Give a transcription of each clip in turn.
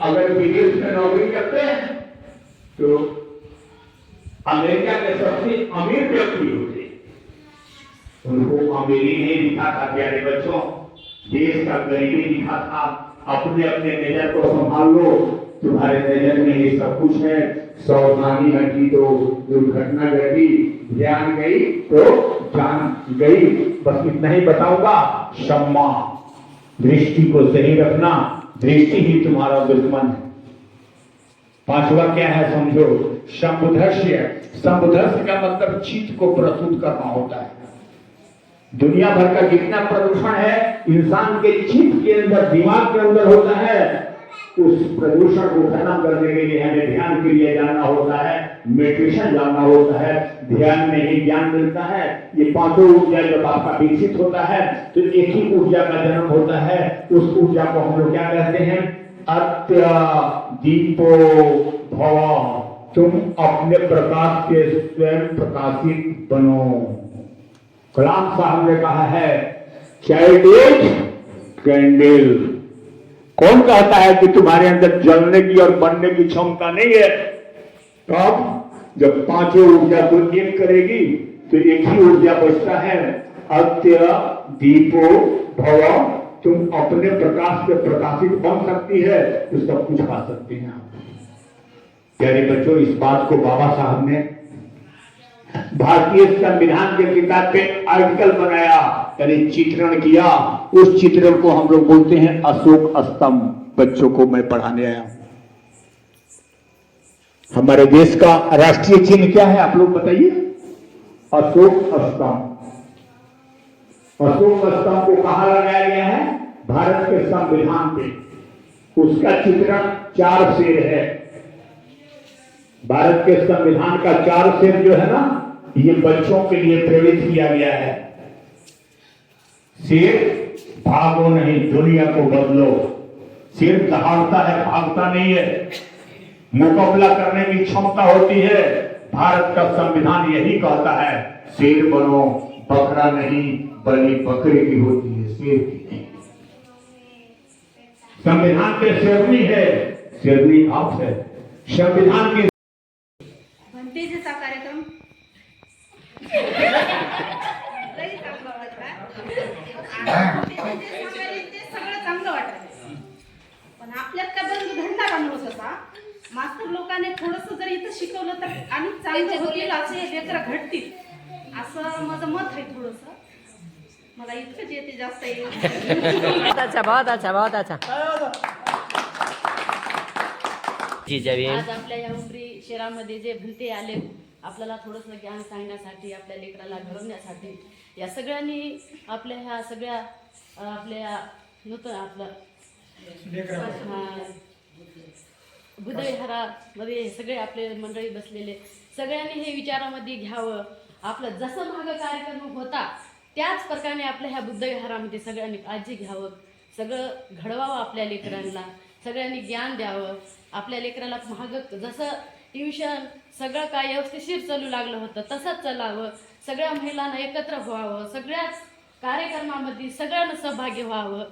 अगर विदेश में नौकरी करते हैं तो अमेरिका के सबसे अमीर व्यक्ति होते, उनको अमीरी नहीं दिखा था प्यारे बच्चों, देश का गरीबी दिखा था। अपने अपने नजर को संभाल लो, तुम्हारे नजर में ही सब कुछ है। सावधानी हटी तो दुर्घटना घटी, ध्यान गई तो जान गई। बस इतना ही बताऊंगा, क्षमा, दृष्टि को सही रखना, दृष्टि ही तुम्हारा दुश्मन है। पांचवा क्या है समझो, संबुधस्य। संबुधस्य का मतलब चित्त को प्रस्तुत करना होता है। दुनिया भर का जितना प्रदूषण है इंसान के चित्त के अंदर, दिमाग के अंदर होता है। उस प्रदूषण को खत्म करने के लिए हमें ध्यान के लिए जाना होता है, मेडिटेशन जानना होता है। ध्यान में ही ज्ञान मिलता है। ये पांचों ऊर्जा जब आपका विकसित होता है तो एक ही ऊर्जा का जन्म होता है। उस ऊर्जा को हम लोग क्या कहते हैं, अत्य दीपो भव। तुम अपने प्रकाश के स्वयं प्रकाशित बनो। कलाम साहब ने कहा है, चाइल्ड इज कैंडल। कौन कहता है कि तुम्हारे अंदर जलने की और बनने की क्षमता नहीं है? तब जब पांचों ऊर्जा को एक करेगी तो एक ही ऊर्जा बचता है, अत्य दीपो भव। तुम अपने प्रकाश से प्रकाशित बन सकती है तो सब कुछ पा सकती हैं। प्यारे बच्चों, इस बात को बाबा साहब ने भारतीय संविधान के किताब पे आर्टिकल बनाया, यानी चित्रण किया। उस चित्रण को हम लोग बोलते हैं अशोक स्तंभ। बच्चों को मैं पढ़ाने आया। हमारे देश का राष्ट्रीय चिन्ह क्या है आप लोग बताइए? अशोक स्तंभ। अशोक स्तंभ को कहां लगाया गया है? भारत के संविधान पे। उसका चित्रण 4 शेर है। भारत के संविधान का 4 शेर जो है ना, ये बच्चों के लिए प्रेरित किया गया है। शेर, भागो नहीं दुनिया को बदलो। शेर दहाड़ता है, भागता नहीं है। मुकाबला करने की क्षमता होती है। भारत का संविधान यही कहता है, शेर बनो, बकरा नहीं, बलि बकरे की होती है, शेर की नहीं। संविधान के शेरनी है, शेरनी आप है। संविधान की भंतेजीचा कार्यक्रम सगळं चांगलं वाटत, पण आपल्यात काय बंद धंदा बनवत होता. मास्तर लोकांनी थोडंसं जर इथं शिकवलं तर आणि चांगलं होतील, असे लेकरं घडतील असं माझं मत आहे. थोडंसं मला इतकंच येते, जास्त येईल. अच्छा, बहुत अच्छा, बहुत अच्छा. आज आपल्या या उमरी शहरामध्ये जे भंते आले, आपल्याला थोडंसं ज्ञान सांगण्यासाठी, आपल्या लेकराला घडवण्यासाठी, या सगळ्यांनी आपल्या ह्या सगळ्या आपल्या नूतन आपलं बुद्धविहारामध्ये हे सगळे आपले मंडळी बसलेले सगळ्यांनी हे विचारामध्ये घ्यावं. आपलं जसं मागं कार्यक्रम होता त्याच प्रकारे आपल्या ह्या बुद्धविहारामध्ये सगळ्यांनी काळजी घ्यावं. सगळं घडवावं आपल्या लेकरांना, सगळ्यांनी ज्ञान द्यावं. आपल्या लेकराला महाग जसं ट्युशन सगळं काय व्यवस्थिशीर चालू लागलं होतं तसंच चालावं. सगळ्या महिलांना एकत्र व्हावं, सगळ्याच कार्यक्रमामध्ये सगळ्यांना सहभागी व्हावं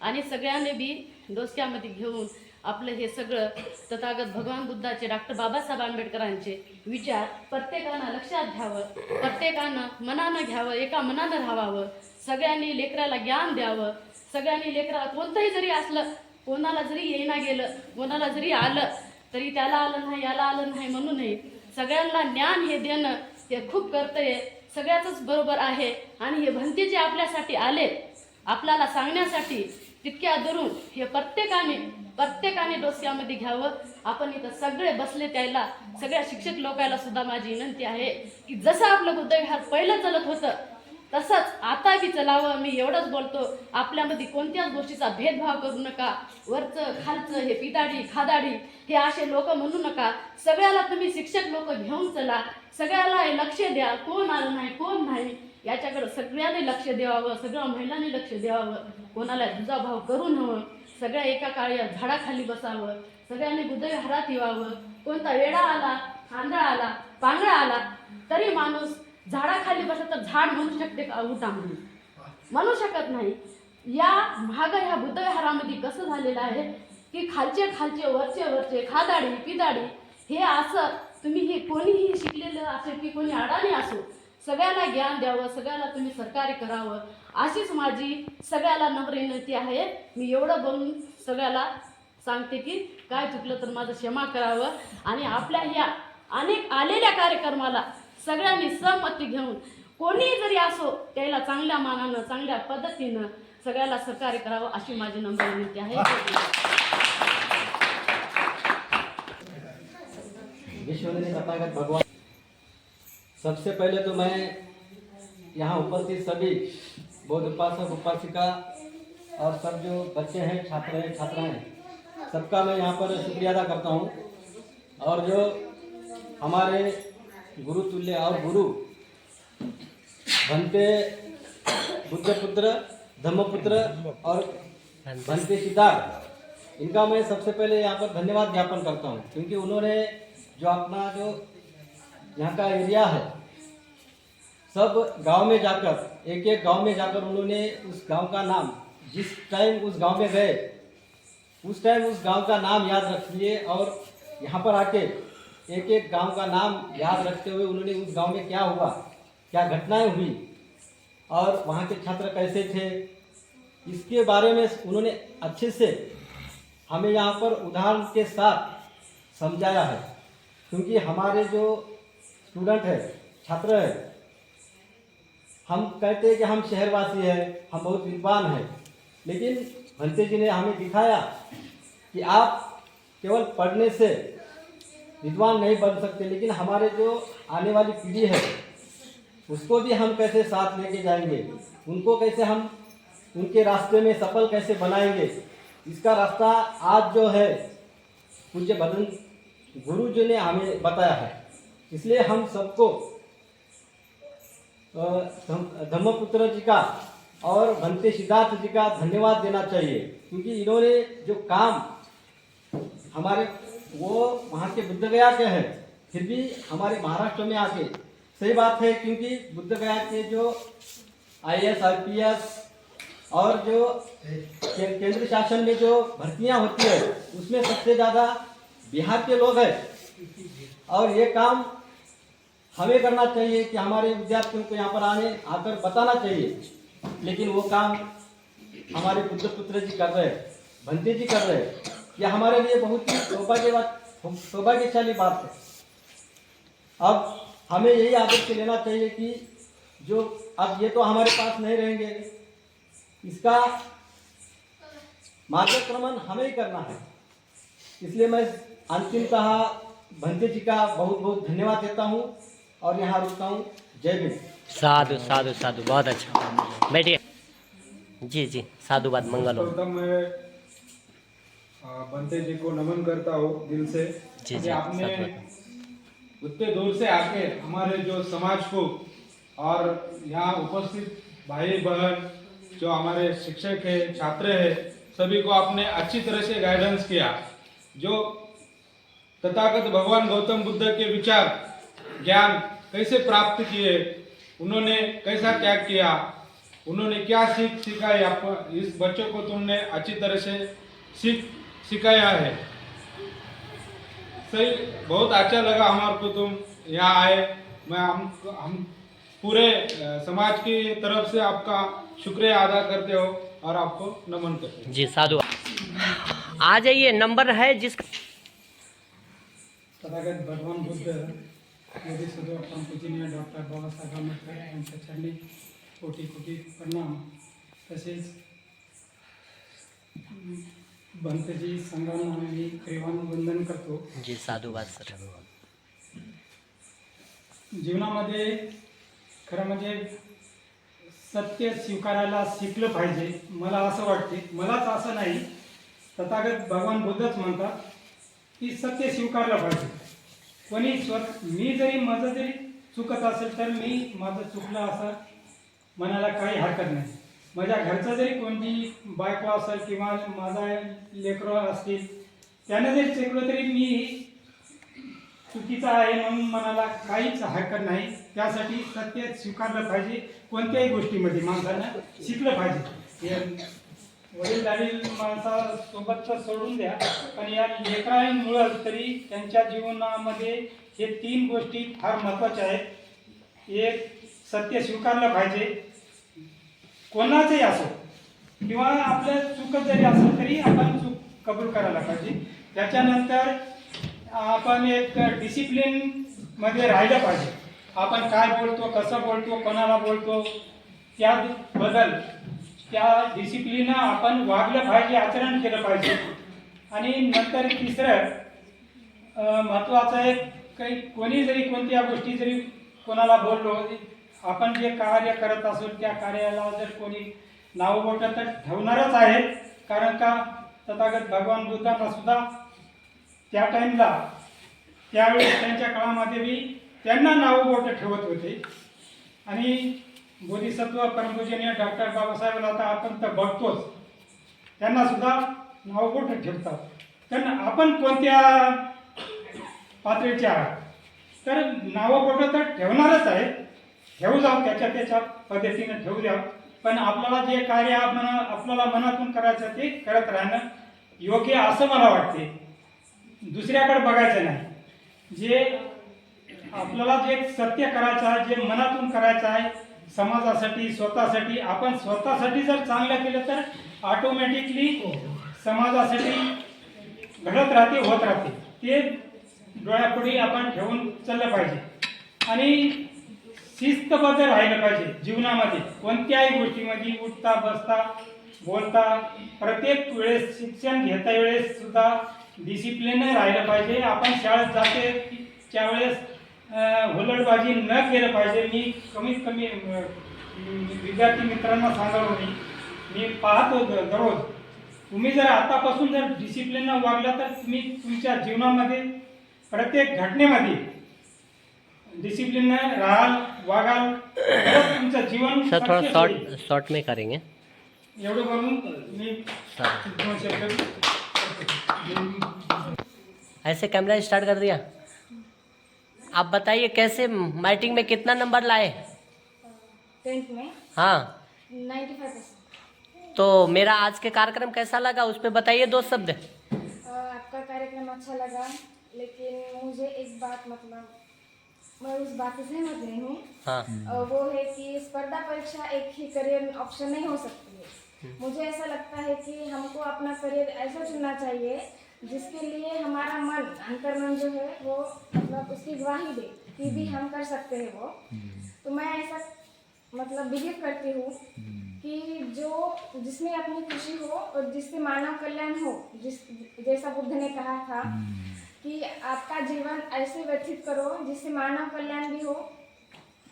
आणि सगळ्यांनी बी डोसक्यामध्ये घेऊन आपलं हे सगळं तथागत भगवान बुद्धाचे, डॉक्टर बाबासाहेब आंबेडकरांचे विचार प्रत्येकानं लक्षात घ्यावं, प्रत्येकानं मनानं घ्यावं, एका मनानं राहावं. सगळ्यांनी लेकराला ज्ञान द्यावं. सगळ्यांनी लेकराला कोणतंही जरी असलं, कोणाला जरी येईना गेलं, कोणाला जरी आलं तरी त्याला आलं नाही, याला आलं नाही म्हणू नये. सगळ्यांना ज्ञान हे देणं हे खूप कर्तव्य सगळ्याचंच बरोबर आहे. आणि हे भंते जे आपल्यासाठी आले, आपल्याला सांगण्यासाठी, तितक्या दुरून हे प्रत्येकाने डोक्यामध्ये घ्यावं. आपण इथं सगळे बसले त्याला, सगळ्या शिक्षक लोकांना सुद्धा माझी विनंती आहे की जसं आपलं बुद्धविहार पहिलं चालत होतं तसंच आता बी चलावं. मी एवढंच बोलतो, आपल्यामध्ये कोणत्याच गोष्टीचा भेदभाव करू नका. वरचं खालचं हे पिताडी खादाडी हे असे लोक म्हणू नका. सगळ्याला तुम्ही शिक्षक लोक घेऊन चला, सगळ्याला लक्ष द्या. कोण आलं नाही, कोण नाही याच्याकडे सगळ्यांनी लक्ष द्यावं, सगळ्या महिलांनी लक्ष द्यावं. कोणाला दुजाभाव करू नये. सगळ्या एका काळ्या झाडाखाली बसावं, सगळ्यांनी बुद्धविहारात यावं. कोणता वेडा आला, आंधळा आला, पांगळा आला तरी माणूस झाडाखाली बसला तर झाड म्हणू शकते का उठा म्हणून? म्हणू शकत नाही. या ह्या बुद्धविहारामध्ये कसं झालेलं आहे, की खालचे खालचे वरचे वरचे खादाडी पिदाडी हे असं तुम्ही हे कोणीही शिकलेलं असेल की कोणी अडाणी असो सगळ्याला ज्ञान द्यावं, सगळ्याला तुम्ही सहकार्य करावं अशीच माझी सगळ्याला नम्र विनंती आहे. मी एवढं बोलून सगळ्याला सांगते की काय चुकलं तर माझं क्षमा करावं आणि आपल्या ह्या अनेक आलेल्या कार्यक्रमाला सगळ्यांनी सहमती घेऊन कोणी जरी असो त्याला चांगल्या मानानं चांगल्या पद्धतीनं सगळ्याला सहकार्य करावं अशी माझी नम्र विनंती आहे. विश्वजनीय तथागत भगवान, सबसे पहले तो मैं यहाँ उपस्थित सभी बौद्ध उपासक उपासिका और सब जो बच्चे हैं छात्राएं सबका मैं यहाँ पर शुक्रिया अदा करता हूँ। और जो हमारे गुरु तुल्य और गुरु बनते बुद्धपुत्र धम्मपुत्र और बनते सिद्धार्थ, इनका मैं सबसे पहले यहाँ पर धन्यवाद ज्ञापन करता हूँ, क्योंकि उन्होंने जो अपना जो यहाँ का एरिया है सब गांव में जाकर एक एक गांव में जाकर उन्होंने उस गांव का नाम, जिस टाइम उस गांव में गए उस टाइम उस गांव का नाम याद रख लिए और यहाँ पर आके एक एक गांव का नाम याद रखते हुए उन्होंने उस गांव में क्या हुआ, क्या घटनाएं हुई और वहाँ के छात्र कैसे थे, इसके बारे में उन्होंने अच्छे से हमें यहाँ पर उदाहरण के साथ समझाया है। क्योंकि हमारे जो स्टूडेंट है, छात्र है, हम कहते हैं कि हम शहरवासी हैं, हम बहुत विद्वान हैं, लेकिन भंते जी ने हमें दिखाया कि आप केवल पढ़ने से विद्वान नहीं बन सकते, लेकिन हमारे जो आने वाली पीढ़ी है उसको भी हम कैसे साथ लेके जाएंगे, उनको कैसे हम उनके रास्ते में सफल कैसे बनाएंगे, इसका रास्ता आज जो है पूज्य भजन गुरु जी ने हमें बताया है। इसलिए हम सबको धम्मपुत्र जी का और बनते सिद्धार्थ जी का धन्यवाद देना चाहिए, क्योंकि इन्होंने जो काम हमारे वो वहाँ के बुद्ध गया के हैं, फिर भी हमारे महाराष्ट्र में आके, सही बात है, क्योंकि बुद्ध गया के जो IAS IPS और जो केंद्र शासन में जो भर्तियां होती है उसमें सबसे ज़्यादा बिहार के लोग हैं। और ये काम हमें करना चाहिए कि हमारे विद्यार्थियों को यहाँ पर आकर बताना चाहिए, लेकिन वो काम हमारे बुद्ध पुत्र जी कर रहे हैं, भंते जी कर रहे हैं। यह हमारे लिए बहुत ही सौभाग्यशाली बात है। अब हमें यही आदत से लेना चाहिए कि जो अब ये तो हमारे पास नहीं रहेंगे, इसका मार्गक्रमण हमें ही करना है। इसलिए मैं अंतिमतः भंते जी का बहुत बहुत धन्यवाद देता हूँ और यहाँ रुकता हूँ। जय भीम। साधु साधु साधु, बहुत अच्छा, बैठिए। जी जी, साधुवाद, मंगल हो। सर्वप्रथम मैं बंते जी को नमन करता हूँ दिल से जी कि जी, आपने साधुवाद। उतने दूर से आके हमारे जो समाज को और यहाँ उपस्थित भाई बहन जो हमारे शिक्षक है, छात्र है, सभी को आपने अच्छी तरह से गाइडेंस किया। जो तथागत भगवान गौतम बुद्ध के विचार ज्ञान कैसे प्राप्त किए, उन्होंने कैसा त्याग किया, उन्होंने क्या सीख सिखाई, आप इस बच्चों को तुमने अच्छी तरह से सिखाया है। सही, बहुत अच्छा लगा हमारे को तुम यहाँ आए। मैं हम पूरे समाज की तरफ से आपका शुक्रिया अदा करते हो और आपको नमन करते हो। जी साधु, आ जाइए, नंबर है जिस तथागत भगवान बुद्ध योगी सर्वोत्तम पूजनीय डॉक्टर बाबासाहेब आंबेडकर यांच्या चरणी कोटी कोटी प्रणाम। तसेच भंतजी संघांना मी प्रेमानं वंदन करतो। जी साधुवाद सर। जीवनामध्ये खरं म्हणजे सत्य स्वीकारायला शिकलं पाहिजे, मला असं वाटते। मलाच असं नाही, तथागत भगवान बुद्धच म्हणतात की सत्य स्वीकारलं पाहिजे। कोणी मी जरी माझं जरी चुकत असेल तर मी माझं चुकलं असं म्हणायला काही हरकत नाही। माझ्या घरचं जरी कोणती बायको असेल किंवा माझा लेकरं असतील, त्याने जरी चुकलं तरी मी चुकीचा आहे म्हणून म्हणायला काहीच हरकत नाही। त्यासाठी सत्य स्वीकारलं पाहिजे, कोणत्याही गोष्टीमध्ये माणसानं शिकलं पाहिजे। वडीलधारी माणसासोबत तर सोडून द्या, पण या लेकरांमुळं तरी त्यांच्या जीवनामध्ये हे 3 गोष्टी फार महत्त्वाच्या आहेत. एक, सत्य स्वीकारलं पाहिजे, कोणाचंही असो, किंवा आपल्या चूक जरी असेल तरी आपण चूक कबूल करायला पाहिजे. त्याच्यानंतर आपण एक डिसिप्लिन मध्ये राहिलं पाहिजे. आपण काय बोलतो, कसं बोलतो, कोणाला बोलतो, त्याबद्दल त्या डिसिप्लिन आपण वागलं पाहिजे, आचरण केलं पाहिजे. आणि नंतर तिसरं महत्त्वाचं आहे, काही कोणी जरी कोणत्या गोष्टी जरी कोणाला बोललो, आपण जे कार्य करत असो त्या कार्याला जर कोणी नावबोटं तर ठेवणारच आहे. कारण का तथागत भगवान बुद्धांना सुद्धा त्या टाईमला त्यावेळेस त्यांच्या काळामध्ये बी त्यांना नावबोटं ठेवत होते. आणि बोधिसत्व परमपूजनीय डॉक्टर बाबासाहेबांना आता आपण तर बघतोच, त्यांना सुद्धा नावबोटं ठेवतात. कारण आपण कोणत्या पातळीचे आहात, तर नावबोटं तर ठेवणारच आहे, ठेवू जाऊ, त्याच्या पद्धतीने ठेवू द्या. पण आपल्याला जे कार्य आपल्याला मनातून करायचं ते करत राहणं योग्य असं मला वाटते. दुसऱ्याकडे बघायचं नाही. जे आपल्याला जे सत्य करायचं आहे, जे मनातून करायचं आहे, समाजासाठी, स्वतःसाठी, आपण स्वतःसाठी जर चांगलं केलं तर ऑटोमॅटिकली समाजासाठी घडत राहते, होत राहते. ते डोळ्यापुढे आपण ठेवून चाललं पाहिजे. आणि शिस्तबद्ध राहिलं पाहिजे जीवनामध्ये. कोणत्याही गोष्टीमध्ये उठता, बसता, बोलता, प्रत्येक वेळेस शिक्षण घेता वेळेस सुद्धा डिसिप्लिन राहिलं पाहिजे. आपण शाळेत जाते त्यावेळेस हुलडबाजी न केलं पाहिजे. मी कमीत कमी विद्यार्थी मित्रांना सांगालो, मी पाहतो दररोज, तुम्ही जर आतापासून जर डिसिप्लिन वागला तर तुम्ही तुमच्या जीवनामध्ये प्रत्येक घटनेमध्ये डिसिप्लिन राहाल, वागाल, तुमचं जीवन सर थोड़ा success शॉर्ट में करेंगे. होईल. एवढं म्हणून मी 2 शब्द ऐसे कैमरा स्टार्ट कर दिया. आप बताइए कैसे माइटिंग में कितना नंबर लाए? 10th में हाँ, 95%। तो मेरा आज के कार्यक्रम कैसा लगा उस पर बताइए 2 शब्द. आपका कार्यक्रम अच्छा लगा, लेकिन मुझे एक बात, मतलब मैं उस बात से सहमत नहीं हूँ। हाँ, वो है कि स्पर्धा परीक्षा एक ही करियर ऑप्शन नहीं हो सकती है। मुझे ऐसा लगता है कि हमको अपना करियर ऐसा चुनना चाहिए जिसके लिए हमारा मन, अंतर्मन जो है वो मतलब उसकी गवाही दे कि भी हम कर सकते हैं वो। तो मैं ऐसा मतलब बिलीव करती हूँ कि जिसमें अपनी खुशी हो और जिससे मानव कल्याण हो, जैसा बुद्ध ने कहा था कि आपका जीवन ऐसे व्यतीत करो जिससे मानव कल्याण भी हो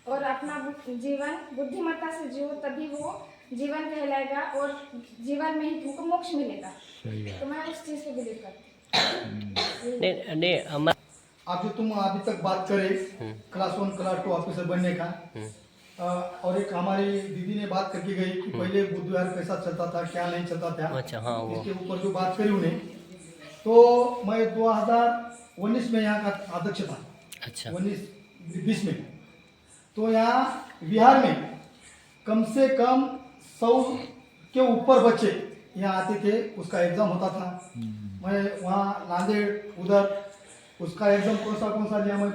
और अपना जीवन बुद्धिमत्ता से जियो, तभी वो जीवन कहलाएगा और जीवन में ही तुमको मोक्ष मिलेगा। तो मैं उस चीज़ पे बिलीव करती नहीं आप जो तुम अभी तक बात करे क्लास 1 क्लास 2 ऑफिसर बनने का, और एक हमारी दीदी ने बात करके गई कि पहले बुद्ध विहार कैसा चलता था, क्या नहीं चलता था। अच्छा, हाँ, वो इसके ऊपर जो बात करी उन्हें, तो मैं 2019 में यहाँ का अध्यक्ष था। अच्छा, 19-20 में तो यहाँ बिहार में कम से कम 100 के ऊपर बच्चे यहाँ आते थे, उसका एग्ज़ाम होता था। मैं वहाँ नांदेड़ उधर उसका एग्ज़ाम कौन सा लिया, मैं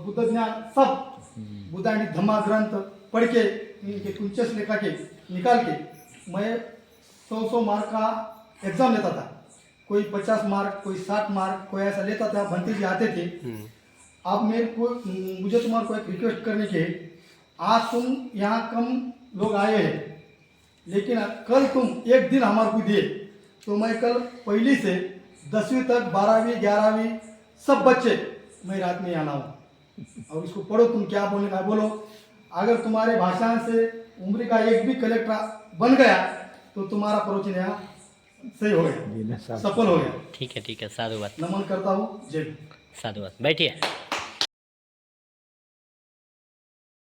बुद्ध ज्ञान सब बुद्ध आणि धम्मा ग्रंथ पढ़ के इनके कुंचस लेकर के निकाल के मैं 100 मार्क का एग्ज़ाम लेता था। कोई 50 मार्क, कोई 60 मार्क, कोई ऐसा लेता था। भंते जी आते थे। अब मुझे तुम्हारे को एक रिक्वेस्ट करने की है, आज तुम यहाँ कम लोग आए हैं, लेकिन कल तुम एक दिन हमारे को दिए तो मैं कल पहली से 10वीं तक 12वीं 11वीं सब बच्चे मैं रात में आना हूँ, और इसको पढ़ो, तुम क्या बोलने का बोलो। अगर तुम्हारे भाषण से उम्र का एक भी कलेक्टर बन गया तो तुम्हारा प्रवचन यहाँ सही हो गया, सफल हो गया। ठीक है, साधुवाद, नमन करता हूँ। जय। साधुवाद, बैठिए।